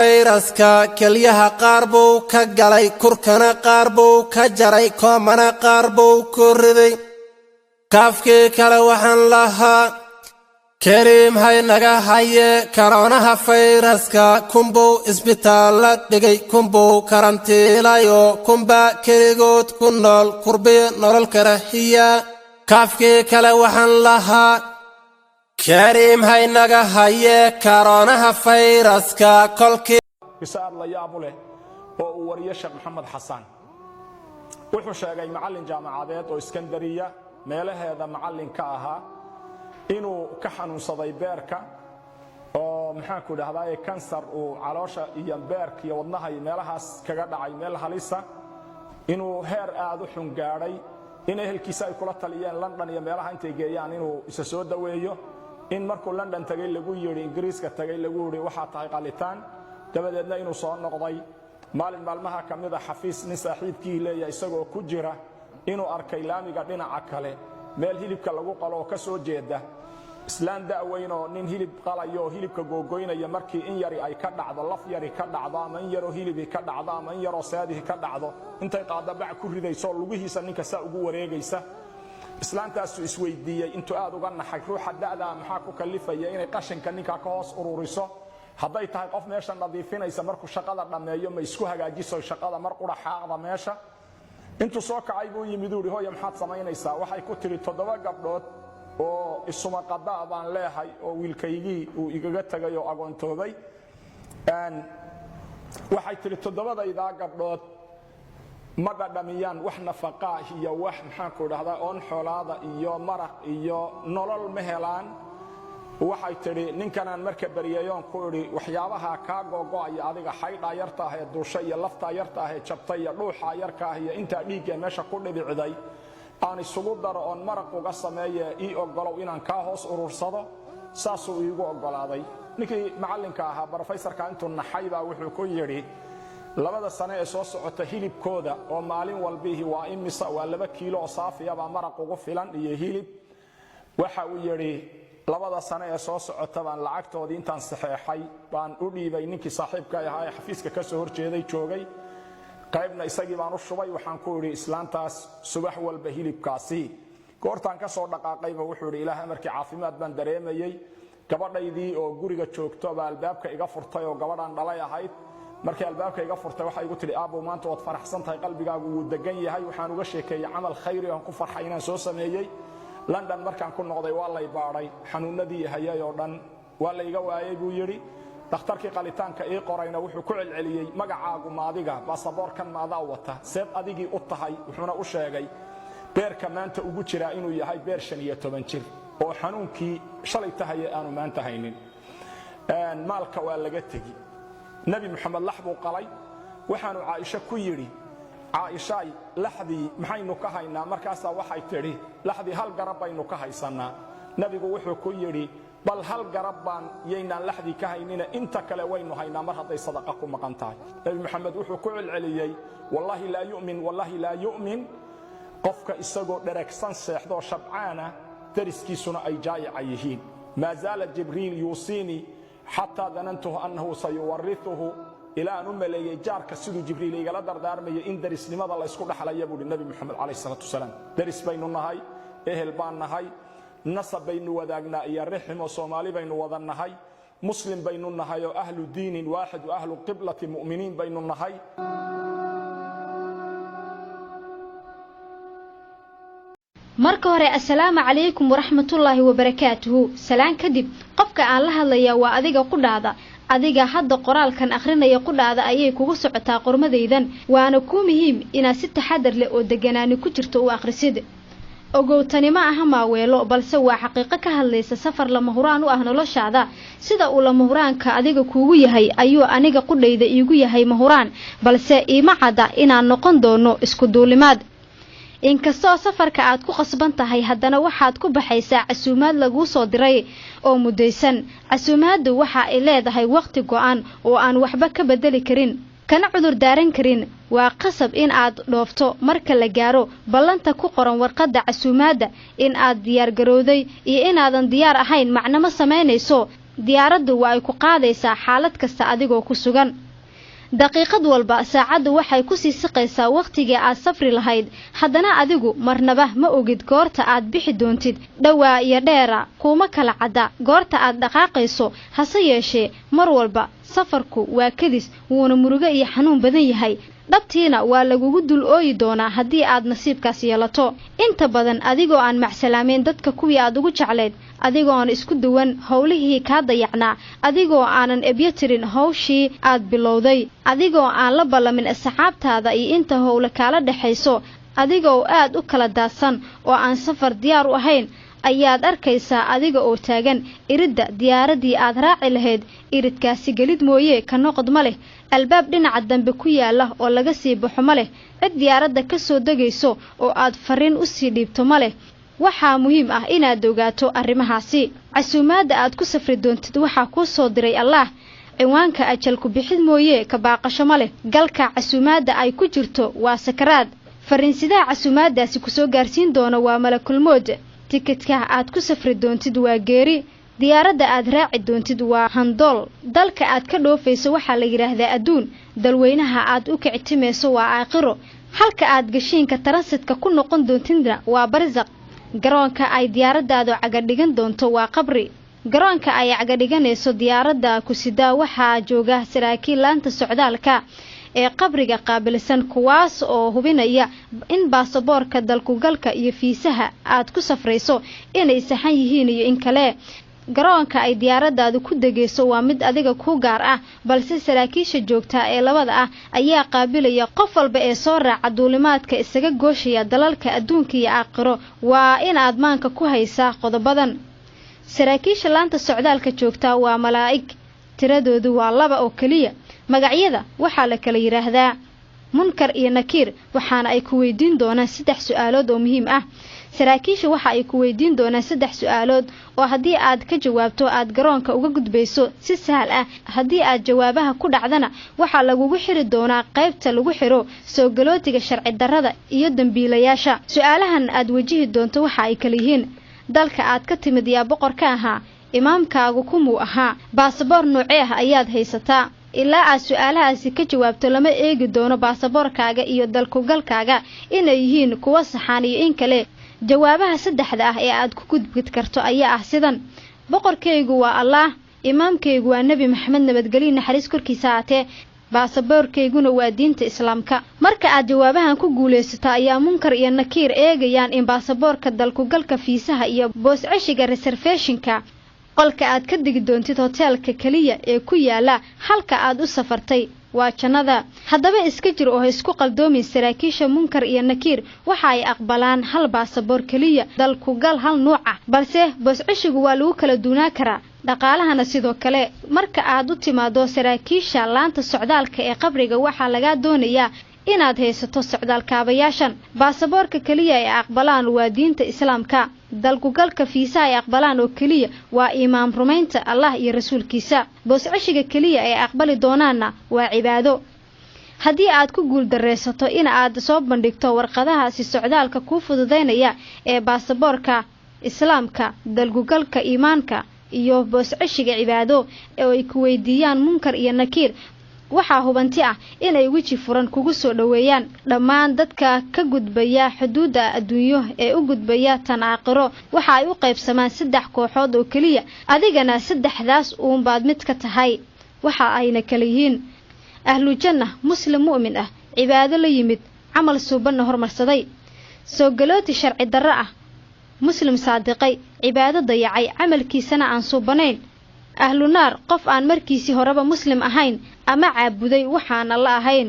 fayraska kelyaha qaar buu ka galay kurkana qaar buu ka jaray koomana qaar buu ku riday kaafkii kale waxaan lahaa kariim haynaga haye karoonaha fayraska kunbuu isbitaalla dhigay kunbuu karantiilayo kunbaa keligood ku nool kurbiyo nolol karahiya kaafkii kale waxaan lahaa kariim haynaga haye karoonaha fayraska kolkii bisaad la yaab leh oo uu wariyo Sheekh Maxamed Xasan wuxuu sheegay macallin jaamacadeed oo Iskandariya meelaheeda macallin ka ahaa inuu ka xanuunsaday beerka oo maxaa ku dhahday kansar uu caloosha iyo beerka iyo wadnaha iyo meelahaas kaga dhacay meel halisa inuu heer aad u xun gaaray in ehelkiisa ay kula taliyeen London iyo meelaha intay geeyaan inuu isa soo daweeyo in markuu London tagay lagu yiri Ingiriiska tagay lagu yiri waxa tahay qalitaan dabadeedna inuu soo noqday maalin maalmaha kamida xafiis nin saaxiibkii leeyahay isagoo ku jira inuu arkay laamiga dhinaca kale meel hilibka lagu qalo ka soo jeeda islaan daaweyn oo nin hilib qalayo hilibka googoynaya markii in yari ay ka dhacdo laf yari ka dhacdo ama in yaro hilibi ka dhacdo ama in yaro saadihi ka dhacdo intay qaada bac ku ridayso lugihiisa ninka saa ugu wareegaysa islaantaas isweydiiyay intuu aad uga naxay ruuxa da'da maxaa ku kalifaya inay qashinka ninka ka hoos ururiso hadday tahay qof meesha nadiifinaysa markuu shaqada dhameeyo ma isku hagaajiso shaqada mar qura xaaqda meesha intuu soo kacay buu yimid uu hooyo maxaad samaynaysaa waxay ku tiri 7 gabdhood oo isuma qadaa baan leeyahay oo wiilkaygii uu igaga tagay oo agoontoobay waxay tiri 7dayda gabdhood ma dhadhamiyaan wax nafaqa iyo wax maxaa ku dhahdaa oon xoolaada iyo maraq iyo nolol ma helaan waxay tiri ninkanaan marka bariyayoon ku iri waxyaabaha ka go'go'ay adiga xaydha yarta ah ee duusha iyo lafta yarta ah ee jabtay iyo dhuuxa yarka ah iyo inta dhiigga meesha ku dhibicday aan isugu daro on maraq uga sameeyo ii ogolow inaan ka hoos urursado saasuu iigu ogolaaday ninkii macallinka ahaa professorka intuu naxayba wuxuu ku yiri 2 sano ee soo socota hilibkooda oo maalin walbihi waa imisa waa 2 kiilo oo saafiya ba maraq ugu filan iyo hilib waxa uu yiri 2 sano ee soo socota baan lacagtoodii intaan saxeexay baan u dhiibay ninkii saaxiibka ahaa ee xafiiska ka soo horjeeday joogay qaybna isagii baan u shubay waxaan ku yiri islaantaas subax walba hilibkaasi goortaan ka soo dhaqaaqayba wuxuu yiri ilaahay markii caafimaad baan dareemayay gabadhaydii oo guriga joogto baa albaabka iga furtay oo gabadhan dhalay ahayd markii albaabka iga furtay waxay igu tiri aabo maanta waad faraxsan tahay qalbigaagu wuu degan yahay waxaan uga sheekeeyay amal khayri oo ku farxay inaan soo sameeyay London markaan ku noqday waa la baaray xanuunadii hayay oo dhan waa la iga waayay buu yiri dhakhtarkii qalitaanka ee qorayna wuxuu ku celceliyay magacaagu maadiga baasaboorkan maada wata seed adigii u tahay wuxuuna u sheegay beerka maanta ugu jira inuu yahay beer 15 jir oo xanuunkii shalay tahay aanu maanta haynin maalka waa laga tagi nabi maxamed laxbu qalay waxaanu caaisha ku yiri caaisha laxdi maxaynu ka haynaa markaas waxay tiri laxdi hal garab baynu ka haysanaa nabigu wuxuu ku yiri bal hal garab baan yeynaan laxdi ka haynina inta kale waynu haynaa mar haday sadaqa ku maqan tahay nabi maxamed wuxuu ku celceliyay wallahi la yu'min qofka isagoo dheregsan seexdo shabcaana dariskiisuna ay jaayihiin ma zaala jibriil yusini hatta danantuhu annahu sayuwarithuhu ila an umaleeyay jaarka siduu jibriil igala dardaarmayo in darisnimada la isku dhaxlayo buu nabi maxamed alayhi salatu wasalaam daris baynu nahay ehel baan nahay nasab baynu wadaagnaa iyo rixmo Soomaali baynu wadanahay muslim baynu nahay oo ahlu diinin waahid oo ahlu qiblati mu'miniin baynu nahay marka hore assalaamu calaykum waraxmatullaahi wabarakaatuhu salaan kadib qofka aan la hadlayaa waa adiga ku dhaada adiga hadda qoraalkan akhrinaya ku dhaada ayay kugu socotaa qormadaydan waana ku muhiim inaad si taxadar leh oo deganaani ku jirto u akhrisid ogowtani ma aha maaweelo balse waa xaqiiqo ka hadlaysa safar lama huraan u ah noloshaada sida uu lama huraanka adiga kuugu yahay ayuu aniga qudhayda iigu yahay mahuraan balse iima cadda inaan noqon doono isku duulimaad inkastoo safarka aad ku qasban tahay haddana waxaad ku baxaysaa casuumaad lagu soo diray oo mudaysan casuumaadu waxa ay leedahay waqti go'an oo aan waxba ka bedeli karin kana cudur daaran karin waa qasab in aad dhoofto marka la gaaro ballanta ku qoran warqadda casuumaadda in aad diyaar garowday iyo inaadan diyaar ahayn macnama sameynayso diyaaraddu waa ay ku qaadaysaa xaalad kasta adigoo ku sugan daqiiqad walba saacaddu waxay ku sii siqaysaa waqtigii aad safri lahayd haddana adigu marnaba ma ogid goorta aad bixi doontid dhowaa iyo dheera kuma kala cadda goorta aad dhaqaaqayso hase yeeshee mar walba safarku waa kadis wuuna murugo iyo xanuun badan yahay dhabtiina waa lagugu dul ooyi doonaa haddii aad nasiibkaas yeelato inta badan adigoo aan macsalaameyn dadka kuwii aad ugu jecleed adigoo aan isku duwan howlihii kaa dayacnaa adigoo aanan ebyo tirin hawshii aad bilowday adigoo aan la ballamin asxaabtaada iyo inta howle kaala dhexayso adigoo aad u kala daadsan oo aan safar diyaar u ahayn ayaad arkaysaa adiga oo taagan iridda diyaaradii aad raaci lahayd iridkaasi gelid mooye ka noqod ma leh albaab dhinaca dambe ku yaala oo laga sii baxo ma leh cid diyaaradda ka soo degayso oo aad fariin u sii dhiibto ma leh waxaa muhiim ah inaad ogaato arrimahaasi casuumaadda aad ku safri doontid waxaa kuu soo diray allaah ciwaanka ajal ku bixid mooye ka baaqasho ma leh galka casuumaadda ay ku jirto waa sakaraad fariinsidaha casuumaaddaasi ku soo gaarsiin doona waa malakulmood tikidka aad ku safri doontid waa geeri diyaaradda aad raaci doontid waa handool dalka aad ka dhoofayso waxaa la yidhaahdaa adduun dalweynaha aad u kicitimayso waa aakhiro halka aad gashiinka taransidka ku noqon doontidna waa barsaq garoonka ay diyaaraddaadu cagadhigan doonto waa qabri garoonka ay cagadhiganayso diyaaradda ku sidaa waxaa jooga saraakiil laanta socdaalka ee qabriga qaabilsan kuwaas oo hubinaya in baasaboorka dalkugalka iyo fiisaha aad ku safrayso inay saxan yihiin iyo in kale garoonka ay diyaaraddaadu ku degayso waa mid adiga ku gaar ah balse saraakiisha joogta ee labada ah ayaa qaabilaya qof walba ee soo raaca duulimaadka isaga gooshaya dalalka adduunka iyo aakhiro waa in aad maanka ku haysaa qodobadan saraakiisha laanta socdaalka joogta waa malaa'ig tiradoodu waa 2 oo kaliya magacyada waxaa la kala yiraahdaa munkar iyo nakiir waxaana ay ku weydiin doonaan 3 su'aalood oo muhiim ah saraakiisha waxa ay ku weydiin doonaan 3 su'aalood oo haddii aad ka jawaabto aad garoonka uga gudbayso si sahal ah haddii aad jawaabaha ku dhacdana waxaa lagugu xiri doonaa qaybta lagu xiro soo galootiga sharci darrada iyo dambiilayaasha su'aalahan aad wajihi doonto waxa ay kala yihiin dalka aad ka timid yaa boqorka ahaa imaamkaagu kumuu ahaa baasaboor noocee ah ayaad haysataa ilaa aad su'aalahaasi ka jawaabto lama eegi doono baasaboorkaaga iyo dalkugalkaaga inay yihiin kuwa saxan iyo in kale jawaabaha saddexda ah ee aad ku gudbid karto ayaa ah sidan boqorkaygu waa allaah imaamkaygu waa nebi maxamed nabadgelyo naxariis korkiisa aatee baasaboorkayguna waa diinta islaamka marka aad jawaabahan ku guulaysato ayaa munkar iyo nakiir eegayaan in baasaboorka dalkugalka fiisaha iyo boosceshiga reservationka qolka aad ka digi doontid hoteelka kaliya ee ku yaala halka aad u safartay waa jannada haddaba iska jir oo isku qaldoomin saraakiisha munkar iyo nakiir waxa ay aqbalaan hal baasaboor kaliya dalkugal hal nooc ah balse boosceshigu waa lagu kala duunaa karaa dhaqaalahana sidoo kale marka aad u timaado saraakiisha laanta socdaalka ee qabriga waxaa laga doonayaa inaad haysato socdaal kaabayaashan baasaboorka kaliya ay aqbalaan waa diinta islaamka dalkugalka fiisaha ay aqbalaan oo kaliya waa iimaan rumaynta Allah iyo rasuulkiisa boosceshiga kaliya ay aqbali doonaana waa cibaado haddii aad ku guul dareysato in aad soo bandhigto warqadahaasi socdaalka ku fududeynaya ee baasaboorka islaamka dalkugalka iimaanka iyo boosceshiga cibaado ee ay ku weydiiyaan munkar iyo nakiir waxaa hubanti ah inay weji furan kugu soo dhaweeyaan dhammaan dadka ka gudbaya xuduudda adduunyo ee u gudbaya tan aakhiro waxa ay u qaybsamaan 3 kooxood oo kaliya adigana 3daas uun baad mid ka tahay waxa ayna kala yihiin ahlu janna muslim mu'min ah cibaado la yimid amal suuban hormarsaday soo galooti sharci darro ah muslim saadiqay cibaado dayacay amalkiisana aan suubanayn ahlu naar qof aan markiisii horeba muslim ahayn ama caabuday waxaan alla ahayn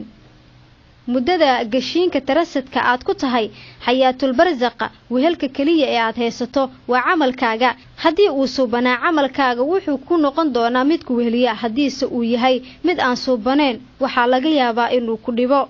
muddada gashiinka tarasadka aad ku tahay xayaatul barzaqa wehelka kaliya ee aad haysato waa camalkaaga haddii uu suubanaa camalkaaga wuxuu ku noqon doonaa mid ku weheliya haddiise uu yahay mid aan suubanayn waxaa laga yaabaa inuu ku dhibo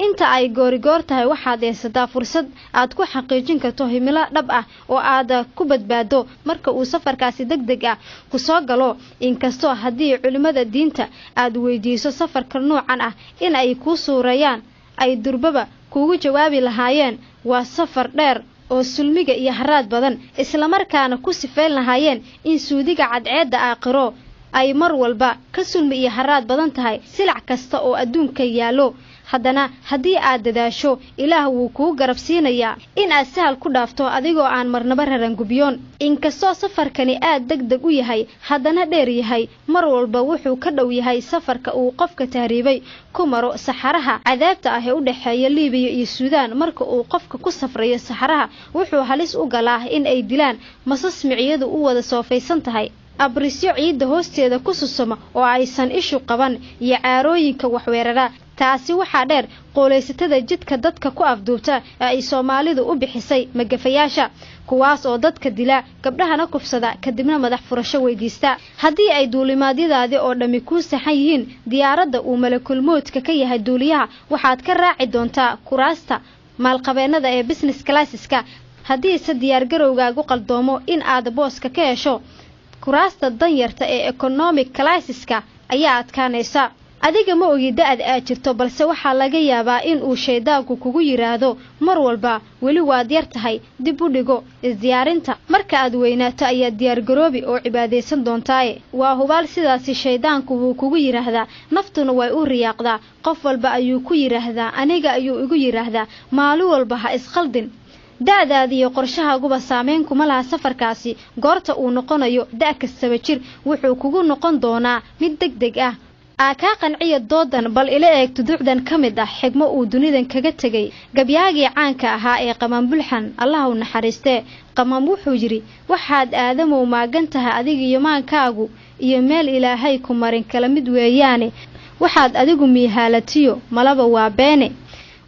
inta ay goorigoor tahay waxaad haysataa fursad aad ku xaqiijin karto himilo dhab ah oo aad ku badbaado marka uu safarkaasi degdeg ah ku soo galo inkastoo haddii culimada diinta aad weydiiso safarka noocan ah in ay ku suurayaan ay durbaba kugu jawaabi lahaayeen waa safar dheer oo sulmiga iyo haraad badan isla markaana ku sifeen lahaayeen in suudiga cadceedda aakhiro ay mar walba ka sulmi iyo haraad badan tahay silac kasta oo adduunka yaalo haddana haddii aad dadaasho ilaah wuu kuu garab siinayaa in aad sahal ku dhaafto adigoo aan marnaba raran gubyoon inkastoo safarkani aad degdeg u yahay haddana dheer yahay mar walba wuxuu ka dhow yahay safarka uu qofka tahriibay ku maro saxaraha cadaabta ah ee u dhaxeeya Liibiya iyo Suudaan marka uu qofka ku safrayo saxaraha wuxuu halis u galaa in ay dilaan masas miciyadu u wada soofaysan tahay abrisyo ciidda hoosteeda ku susuma oo aysan ishu qaban iyo caarooyinka waxweerara taasi waxaa dheer qooleysatada jidka dadka ku afduubta ee ay Soomaalidu u bixisay magafayaasha kuwaas oo dadka dila gabdhahana kufsada kadibna madax furasho weydiista haddii ay duulimaadyadaadi oo dhami ku saxan yihiin diyaaradda uu malakul moodka ka yahay duuliyaha waxaad ka raaci doontaa kuraasta maalqabeennada ee business classeska haddii se diyaar garowgaagu qaldoomo in aad booska ka hesho kuraasta danyarta ee economic classeska ayaa adkaanaysa adiga ma ogi da'ad aad jirto balse waxaa laga yaabaa in uu shaydaanku kugu yiraahdo mar walba weli waad yar tahay dib u dhigo isdiyaarinta marka aad weynaato ayaa diyaar garoobi oo cibaadeysan doontaaye waa hubaal sidaasi shaydaanku wuu kugu yiraahdaa naftuna way u riyaaqdaa qof walba ayuu ku yiraahdaa aniga ayuu igu yiraahdaa maalin walba ha isqaldin da'daadi iyo qorshahaaguba saameyn kuma laha safarkaasi goorta uu noqonayo da' kastaba jir wuxuu kugu noqon doonaa mid degdeg ah ka qanciya doodan bal ila eeg tuduucdan kamid ah xigmo uu dunidan kaga tagay gabyaagii caanka ahaa ee Qamaan Bulxan Allah u naxariiste Qamaan wuxuu yiri waxaad aadamow maagan tahay adiga iyo maankaagu iyo meel Ilaahay ku marin kala mid weeyaane waxaad adigu miihaalatiyo malaba waa beene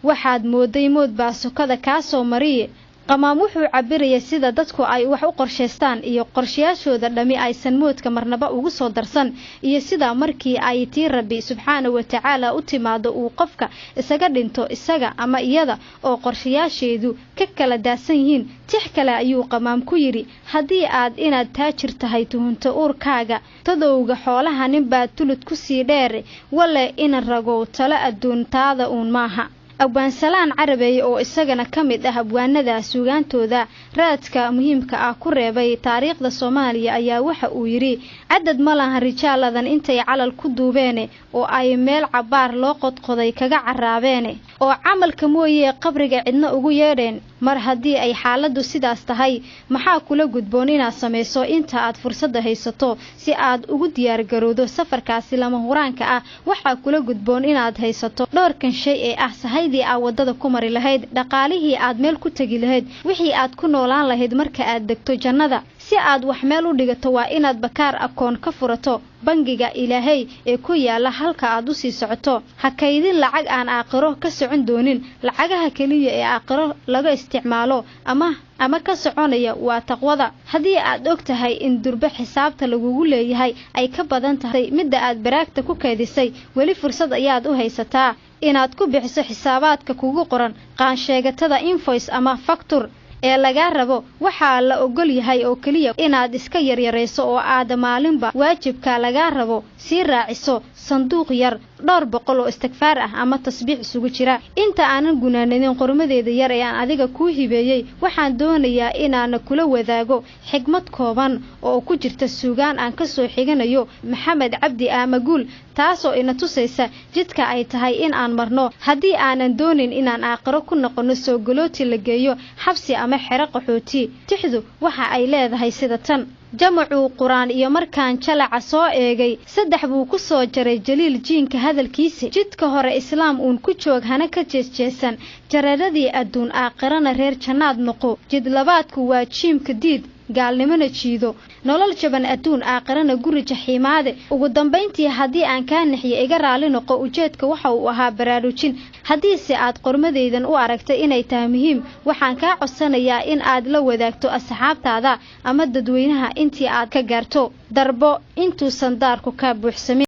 waxaad mooday mood baa sokada ka soo mariye Qamaan wuxuu cabiraya sida dadku ay wax u qorsheystaan iyo qorshayaashooda dhami aysan moodka marnaba ugu soo darsan iyo sida markii ay tii Rabbi subxaanahu wa ta'ala u timaado uu qofka isaga dhinto isaga ama iyada oo qorshayaasheedu ka kala daasan yihiin tix kale ayuu Qamaan ku yiri haddii aad inaad taajir tahay tuhunta uurkaaga tadowga xoolaha nin baa tulud ku sii dheer wala in ragow tala adduuntaada uun maaha abwaan salaan carabeey oo isagana kamid ah abwaanada suugaantooda raadka muhiimka ah ku reebay taariikhda Soomaaliya ayaa waxa uu yiri cadad ma lahan rijaaladan intay calal ku duubeen oo ay meel cabaar loo qodqoday kaga caraabeen oo camalka mooyee qabriga cidna ugu yeedheen mar haddii ay xaaladdu sidaas tahay maxaa kula gudboon inaad samayso inta aad fursad haysato si aad ugu diyaar garowdo safarkaasi lama huraanka ah waxaa kula gudboon inaad haysato dhowrkan shay ee ah sahaydii aad wadada ku mari lahayd dhaqaalihii aad meel ku tagi lahayd wixii aad ku noolaan lahayd marka aad degto jannada si aad wax meel u dhigato waa inaad bakaar akoon ka furato bangiga Ilaahay ee ku yaala halka aad u sii socoto ha kaydin lacag aan aakhiro ka socon doonin lacagaha kaliya ee aakhiro laga isticmaalo ama ka soconaya waa taqwada haddii aad og tahay in durba xisaabta lagugu leeyahay ay ka badan tahay midda aad baraagta ku kaydisay weli fursad ayaad u haysataa inaad ku bixiso xisaabaadka kugu qoran qaan sheegatada invoice ama factor ee laga rabo waxa la ogol yahay oo kaliya inaad iska yaryareyso oo aad maalinba waajibka laga rabo si raaciso sanduuq yar 200 oo istikfaar ah ama tasbiix isugu jira inta aanan gunaanadin qormadeeda yar ee aan adiga ku hibeeyay waxaan doonayaa inaan kula wadaago xigmad kooban oo ku jirta suugaan aan ka soo xiganayo Maxamed Cabdi Aamaguul taasoo ina tusaysa jidka ay tahay in aan marno haddii aanan doonin inaan aakhiro ku noqono soo galooti la geeyo xabsi ama xero qaxooti tixdu waxa ay leedahay sida tan jamacu quraan iyo markaan jalaca soo eegay saddex buu ku soo jaray jaliil jiinka hadalkiisa jidka hore islaam uun ku joog hana ka jeesjeesan jareeradii adduun aakhirana reer jannaad noqo jid labaadku waa jiimka diid gaalnimana jiido nolol jaban adduun aakhirana guri jaxiimaade ugu dambeyntii haddii aan ka naxiyo iga raali noqo ujeedka waxa uu ahaa baraarujin haddii si aad qormadeydan u aragtay inay tahay muhiim waxaan ka codsanayaa in aad la wadaagto asxaabtaada ama dadweynaha intii aad ka gaarto darbo intuu sandaarku ka buuxsamay